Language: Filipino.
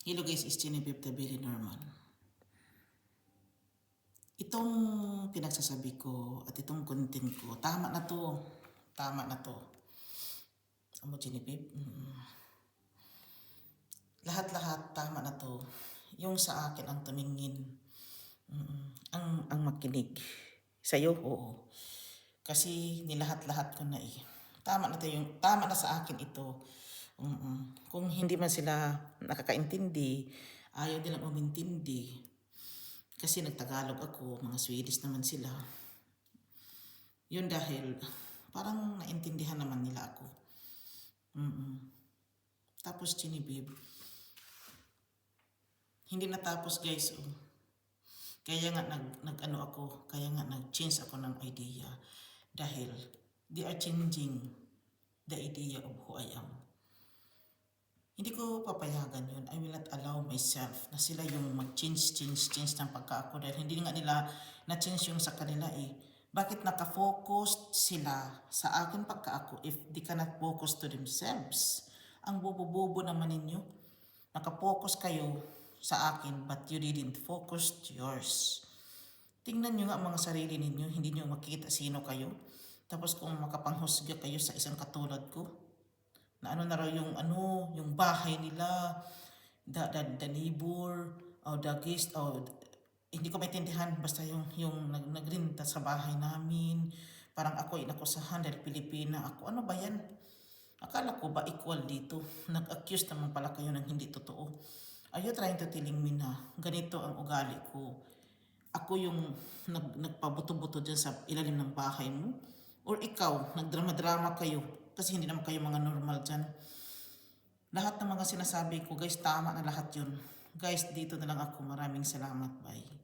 Hello guys, it's Genevieve the Very Normal. Itong pinagsasabi ko at itong content ko, tama na to. Tama na to. Amo Genevieve? Lahat-lahat tama na to. Yung sa akin ang tumingin. Ang makinig. Sa'yo, oo. Kasi nilahat-lahat ko na eh. Tama na to yung, tama na sa akin ito. Kung hindi man sila nakakaintindi, ayaw nilang umintindi. Kasi nagtagalog ako, mga Swedish naman sila. Yun dahil parang naintindihan naman nila ako. Tapos Genevieve, hindi natapos guys. Kaya nga nag-ano ako, kaya nga nag-change ako ng idea. Dahil they are changing the idea of who I am. Hindi ko papayagan yun. I will not allow myself na sila yung mag-change ng pagka-ako. Dahil hindi nga nila na-change yung sa kanila eh. Bakit nakafocus sila sa akin pagka-ako if di ka not-focus to themselves? Ang bobo-bobo naman ninyo. Nakafocus kayo sa akin but you didn't focus to yours. Tingnan nyo nga mga sarili ninyo. Hindi nyo makikita sino kayo. Tapos kung makapanghusga kayo sa isang katulad ko, na ano na raw yung bahay nila, the neighbor, o the guest, o hindi ko maintindihan, basta yung nagrinta sa bahay namin, parang ako inakusahan dahil Pilipina ako. Ano ba yan? Akala ko ba equal dito? Nag-accuse naman pala kayo ng hindi totoo. Are you trying to telling me na ganito ang ugali ko? Ako yung nagpabuto-buto dyan sa ilalim ng bahay mo? Or ikaw, nagdrama-drama kayo? Kasi hindi naman kayo mga normal dyan. Lahat ng mga sinasabi ko, guys, tama na lahat yun. Guys, dito na lang ako. Maraming salamat. Bye.